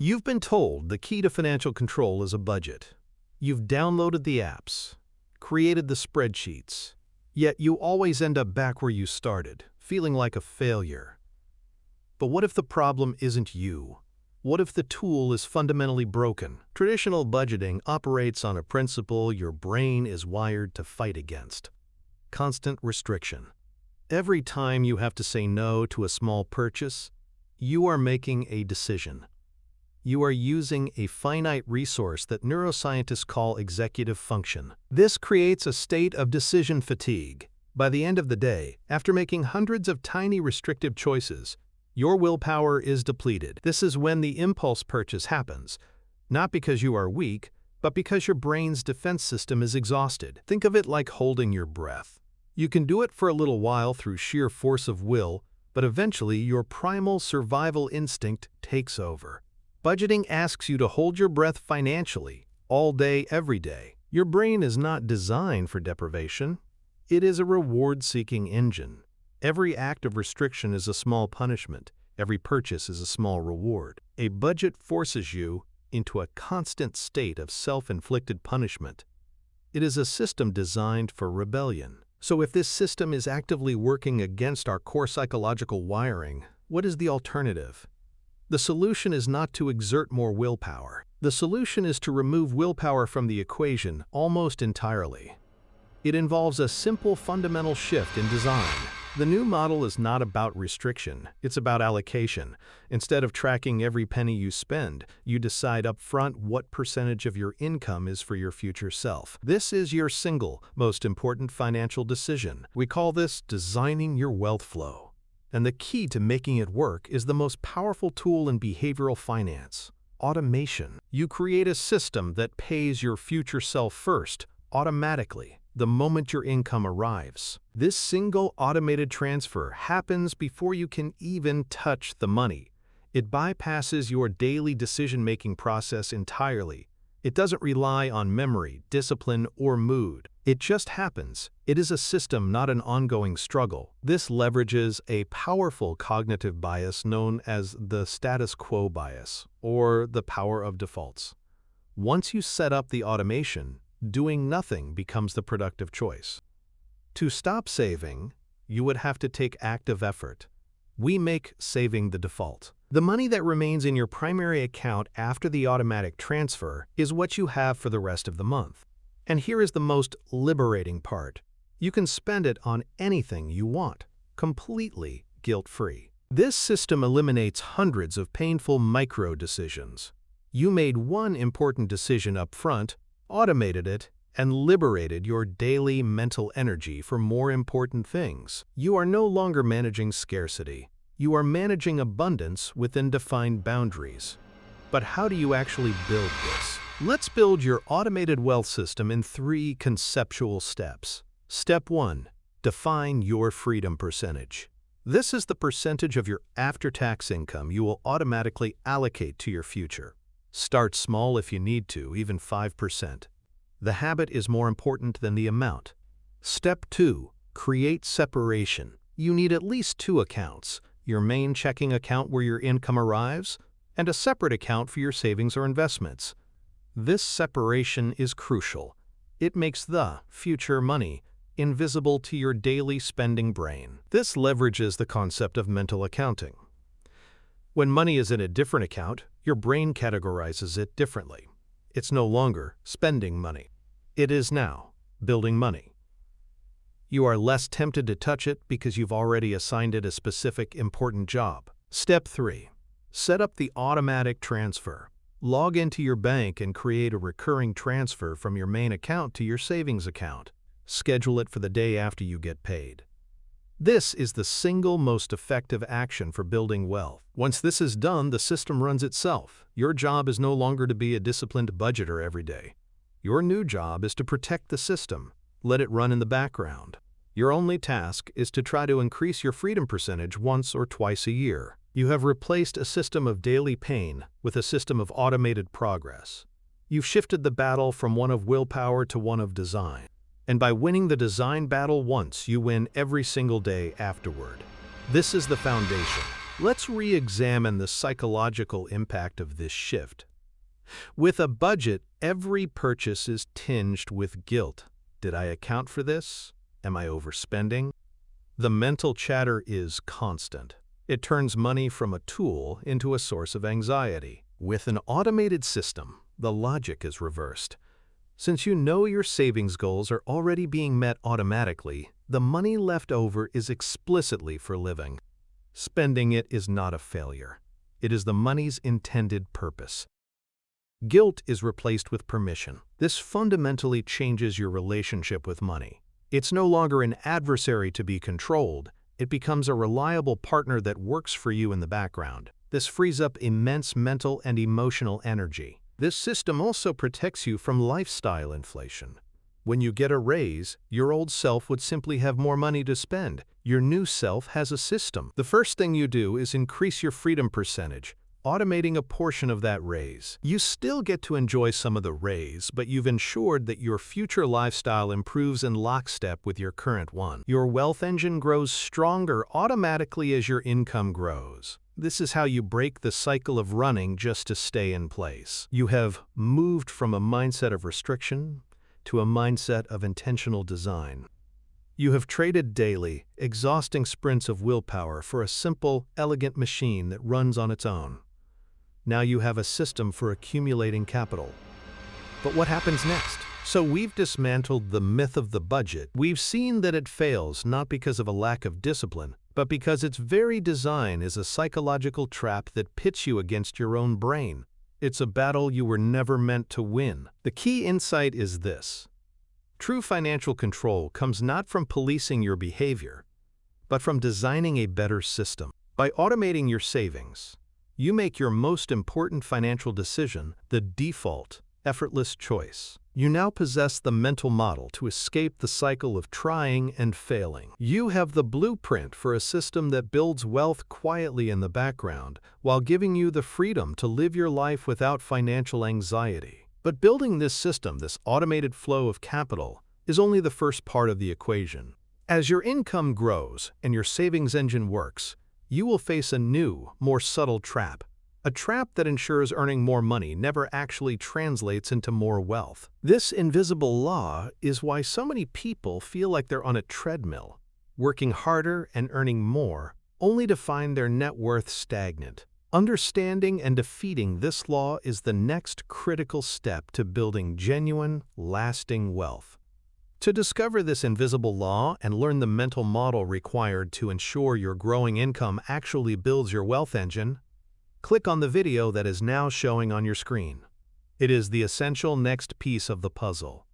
You've been told the key to financial control is a budget. You've downloaded the apps, created the spreadsheets, yet you always end up back where you started, feeling like a failure. But what if the problem isn't you? What if the tool is fundamentally broken? Traditional budgeting operates on a principle your brain is wired to fight against: constant restriction. Every time you have to say no to a small purchase, you are making a decision. You are using a finite resource that neuroscientists call executive function. This creates a state of decision fatigue. By the end of the day, after making hundreds of tiny restrictive choices, your willpower is depleted. This is when the impulse purchase happens, not because you are weak, but because your brain's defense system is exhausted. Think of it like holding your breath. You can do it for a little while through sheer force of will, but eventually your primal survival instinct takes over. Budgeting asks you to hold your breath financially, all day, every day. Your brain is not designed for deprivation. It is a reward-seeking engine. Every act of restriction is a small punishment. Every purchase is a small reward. A budget forces you into a constant state of self-inflicted punishment. It is a system designed for rebellion. So if this system is actively working against our core psychological wiring, what is the alternative? The solution is not to exert more willpower. The solution is to remove willpower from the equation almost entirely. It involves a simple fundamental shift in design. The new model is not about restriction, it's about allocation. Instead of tracking every penny you spend, you decide upfront what percentage of your income is for your future self. This is your single most important financial decision. We call this designing your wealth flow. And the key to making it work is the most powerful tool in behavioral finance: automation. You create a system that pays your future self first, automatically, the moment your income arrives. This single automated transfer happens before you can even touch the money. It bypasses your daily decision-making process entirely. It doesn't rely on memory, discipline, or mood. It just happens. It is a system, not an ongoing struggle. This leverages a powerful cognitive bias known as the status quo bias, or the power of defaults. Once you set up the automation, doing nothing becomes the productive choice. To stop saving, you would have to take active effort. We make saving the default. The money that remains in your primary account after the automatic transfer is what you have for the rest of the month. And here is the most liberating part. You can spend it on anything you want, completely guilt-free. This system eliminates hundreds of painful micro-decisions. You made one important decision up front, automated it, and liberated your daily mental energy for more important things. You are no longer managing scarcity. You are managing abundance within defined boundaries. But how do you actually build this? Let's build your automated wealth system in 3 conceptual steps. Step 1. Define your freedom percentage. This is the percentage of your after-tax income you will automatically allocate to your future. Start small if you need to, even 5%. The habit is more important than the amount. Step 2. Create separation. You need at least 2 accounts: your main checking account where your income arrives, and a separate account for your savings or investments. This separation is crucial. It makes the future money invisible to your daily spending brain. This leverages the concept of mental accounting. When money is in a different account, your brain categorizes it differently. It's no longer spending money. It is now building money. You are less tempted to touch it because you've already assigned it a specific important job. Step 3. Set up the automatic transfer. Log into your bank and create a recurring transfer from your main account to your savings account. Schedule it for the day after you get paid. This is the single most effective action for building wealth. Once this is done, the system runs itself. Your job is no longer to be a disciplined budgeter every day. Your new job is to protect the system. Let it run in the background. Your only task is to try to increase your freedom percentage once or twice a year. You have replaced a system of daily pain with a system of automated progress. You've shifted the battle from one of willpower to one of design. And by winning the design battle once, you win every single day afterward. This is the foundation. Let's re-examine the psychological impact of this shift. With a budget, every purchase is tinged with guilt. Did I account for this? Am I overspending? The mental chatter is constant. It turns money from a tool into a source of anxiety. With an automated system, the logic is reversed. Since you know your savings goals are already being met automatically, the money left over is explicitly for living. Spending it is not a failure. It is the money's intended purpose. Guilt is replaced with permission. This fundamentally changes your relationship with money. It's no longer an adversary to be controlled. It becomes a reliable partner that works for you in the background. This frees up immense mental and emotional energy. This system also protects you from lifestyle inflation. When you get a raise, your old self would simply have more money to spend. Your new self has a system. The first thing you do is increase your freedom percentage, automating a portion of that raise. You still get to enjoy some of the raise, but you've ensured that your future lifestyle improves in lockstep with your current one. Your wealth engine grows stronger automatically as your income grows. This is how you break the cycle of running just to stay in place. You have moved from a mindset of restriction to a mindset of intentional design. You have traded daily, exhausting sprints of willpower for a simple, elegant machine that runs on its own. Now you have a system for accumulating capital. But what happens next? So we've dismantled the myth of the budget. We've seen that it fails not because of a lack of discipline, but because its very design is a psychological trap that pits you against your own brain. It's a battle you were never meant to win. The key insight is this. True financial control comes not from policing your behavior, but from designing a better system. By automating your savings, you make your most important financial decision the default, effortless choice. You now possess the mental model to escape the cycle of trying and failing. You have the blueprint for a system that builds wealth quietly in the background while giving you the freedom to live your life without financial anxiety. But building this system, this automated flow of capital, is only the first part of the equation. As your income grows and your savings engine works, you will face a new, more subtle trap. A trap that ensures earning more money never actually translates into more wealth. This invisible law is why so many people feel like they're on a treadmill, working harder and earning more, only to find their net worth stagnant. Understanding and defeating this law is the next critical step to building genuine, lasting wealth. To discover this invisible law and learn the mental model required to ensure your growing income actually builds your wealth engine, click on the video that is now showing on your screen. It is the essential next piece of the puzzle.